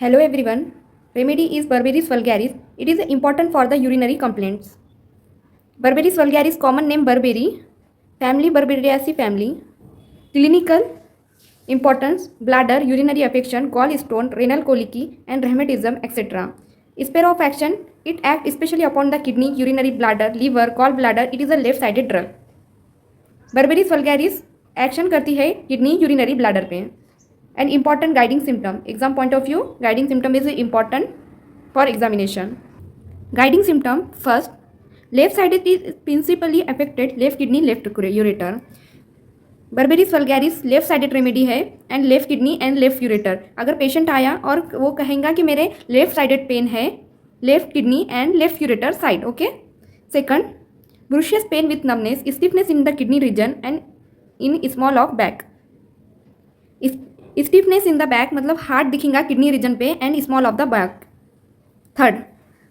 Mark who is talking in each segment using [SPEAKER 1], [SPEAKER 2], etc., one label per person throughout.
[SPEAKER 1] Hello everyone. Remedy is Berberis vulgaris. It is important for the urinary complaints. Berberis vulgaris common name Berberi. Family Berberiaceae family. Clinical importance bladder, urinary affection, gallstone, renal colic and rheumatism etc. Sphere of action it acts especially upon the kidney, urinary bladder, liver, gallbladder. It is a left-sided drug. Berberis vulgaris action करती है kidney urinary bladder पे. And important guiding symptom exam point of view guiding symptom is important for examination. Guiding symptom first left sided is principally affected left kidney left ureter. Berberis vulgaris left sided remedy है and left kidney and left ureter. अगर patient आया और वो कहेगा कि मेरे left sided pain है left kidney and left ureter side. Okay. Second ब्रूशियस pen with numbness stiffness in the kidney region and in small of back. Stiffness in the back मतलब hard दिखेगा किडनी रीजन पे and small of the back. Third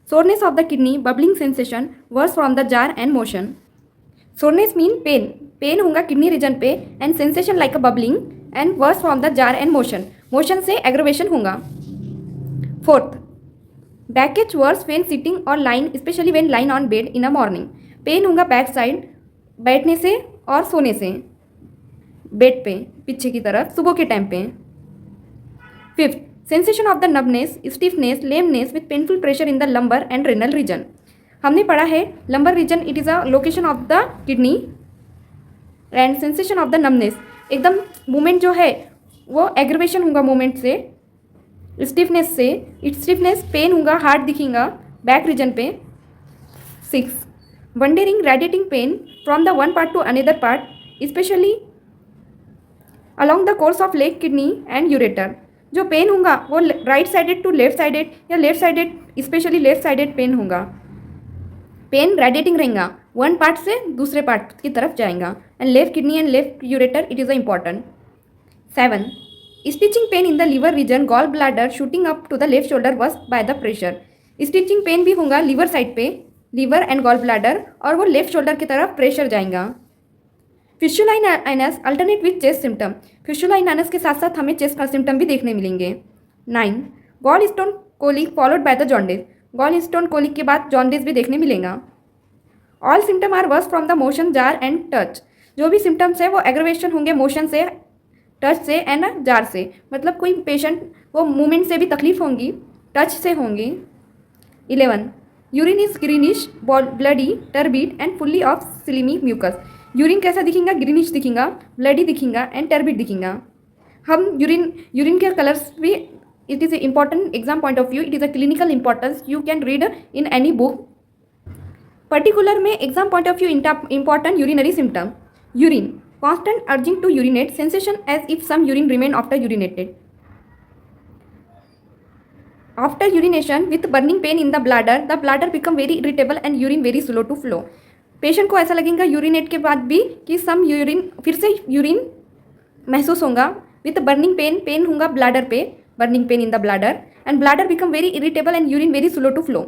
[SPEAKER 1] soreness of the kidney bubbling sensation worse from the jar and motion. Soreness mean pain. Pain होगा kidney region पे and sensation like a bubbling and worse from the jar and motion. Motion से aggravation होगा. Fourth backache worse when sitting और lying specially when lying on bed in a morning. Pain होगा back side बैठने से और सोने से bed पे पीछे की तरफ सुबह के टाइम पे. Fifth sensation of the numbness stiffness lameness with painful pressure in the lumbar and renal region. हमने पढ़ा है lumbar region it is a location of the kidney and sensation of the numbness एकदम movement जो है वो aggravation होगा movement से. Stiffness से स्टिफनेस पेन होगा हार्ड दिखेगा बैक रीजन पे. Six wandering radiating pain from the one part to another part especially along the course of leg kidney and ureter. जो पेन होगा वो right sided to left sided या left sided especially left sided pain होगा. Pain radiating रहेगा one part से दूसरे part की तरफ जाएगा and left kidney and left ureter it is a important. Seven stitching pain in the liver region gall bladder shooting up to the left shoulder worse by the pressure. Stitching pain भी होगा liver side पे liver and gall bladder और वो left shoulder की तरफ pressure जाएगा. Fistula in anus alternate with chest symptom. Fistula in anus के साथ साथ हमें चेस्ट का सिम्टम भी देखने मिलेंगे. 9 gall stone colic followed by the jaundice. Gall stone colic के बाद जॉन्डिस भी देखने मिलेगा. All symptom are worse from the motion jar and touch. जो भी सिम्टम्स है वो एग्रवेशन होंगे मोशन से टच से एंड जार से. मतलब कोई पेशेंट वो मूवमेंट से भी तकलीफ होंगी टच से होंगी. 11 urine is greenish bloody turbid and fully of slimy mucus. Urine कैसा दिखेगा ग्रीनिश दिखेगा ब्लडी दिखेगा एंड टर्बिड दिखेगा. हम यूरिन के कलर्स भी it is important exam point of view it is a clinical importance you can read in any book. Particular में exam point of view important urinary symptom. Urine constant urging to urinate sensation as if some urine remain after urinated. After urination with burning pain in the bladder become very irritable and urine very slow to flow. Patient को ऐसा लगेगा urinate के बाद भी कि some urine फिर से urine महसूस होगा विथ बर्निंग पेन होगा ब्लैडर पे burning pain in the bladder and bladder become very irritable and urine very slow to flow.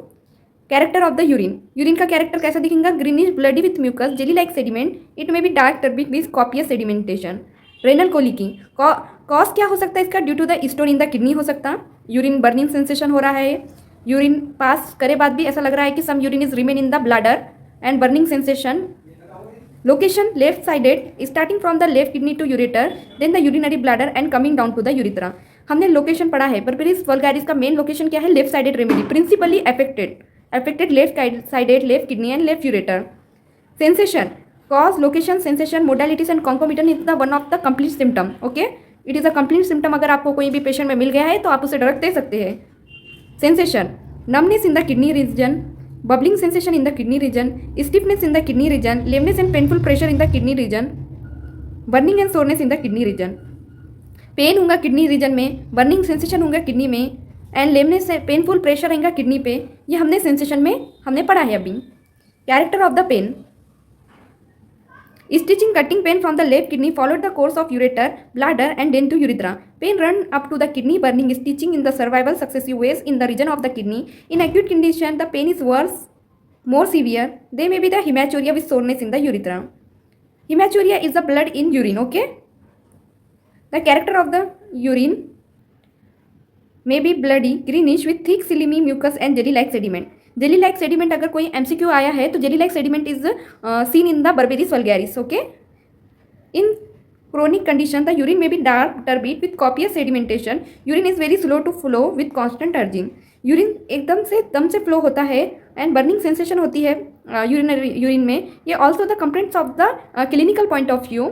[SPEAKER 1] Character of the urine का कैरेक्टर कैसा दिखेगा greenish bloody with mucus jelly like sediment it may be dark turbid with copious sedimentation. Renal colicky cause क्या हो सकता है इसका due to the stone in the kidney हो सकता. यूरिन बर्निंग सेंसेशन हो रहा है यूरिन पास करे बाद भी ऐसा लग रहा है कि some urine is remain in the bladder and burning sensation. Location left sided starting from the left kidney to ureter then the urinary bladder and coming down to the urethra. हमने location पढ़ा है berberis vulgaris का main location क्या है left sided remedy principally affected left sided left kidney and left ureter. Sensation cause location sensation modalities and concomitant is the one of the complete symptom. Okay, it is a complete symptom. अगर आपको कोई भी patient में मिल गया है तो आप उसे ड्रग दे सकते हैं. Sensation numbness in the kidney region bubbling sensation in the kidney region stiffness in the kidney region lameness and painful pressure in the kidney region burning and soreness in the kidney region. Pain होगा kidney region में burning sensation होगा kidney में and lameness से painful pressure रहेगा kidney पे. ये हमने sensation में हमने पढ़ा है अभी. Character of the pain stitching cutting pain from the left kidney followed the course of ureter bladder and then to urethra. Pain run up to the kidney burning stitching in the survival successive waves in the region of the kidney. In acute condition the pain is worse more severe they may be the hematuria with soreness in the urethra. Hematuria is the blood in urine. Okay, the character of the urine may be bloody greenish with thick slimy mucus and jelly like sediment. Jelly like sediment अगर कोई MCQ आया है तो jelly like sediment is seen in the berberis vulgaris. Okay. In chronic condition, the urine may be dark, turbid with copious sedimentation. Urine is very slow to flow with constant urging. Urine एकदम से दम से flow होता है and burning sensation होती है urine में. ये also the complaints of the clinical point of view.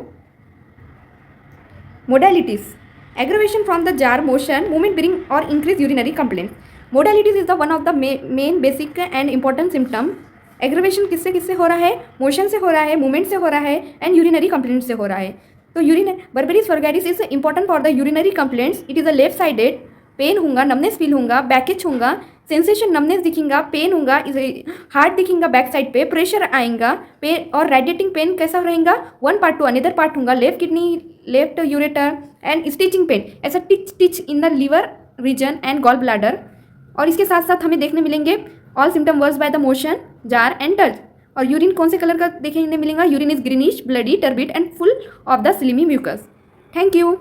[SPEAKER 1] Modalities. Aggravation from the jar motion, movement bring or increase urinary complaints. Modalities is the one of the main basic and important symptom. Aggravation किससे किससे हो रहा है? Motion से हो रहा है, movement से हो रहा है एंड यूरिनरी कंप्लेंट से हो रहा है. तो urine berberis vulgaris is important for the urinary complaints. It is a left sided. Pain होगा, नमनेस फील होगा, बैकेज होगा, सेंसेशन नमनेस दिखेगा, पेन होगा, हार्ट दिखेगा बैक साइड पे, प्रेशर आएगा, पेन और रेडिएटिंग पेन कैसा रहेगा? One part to another part होगा, left kidney, left ureter and stitching pain, ऐसा stitch in the liver region and gall bladder. और इसके साथ साथ हमें देखने मिलेंगे all symptom worse by the motion, jar and touch. और यूरिन कौन से कलर का देखने मिलेगा? Urine is greenish, bloody, turbid and full of the slimy mucus. Thank you.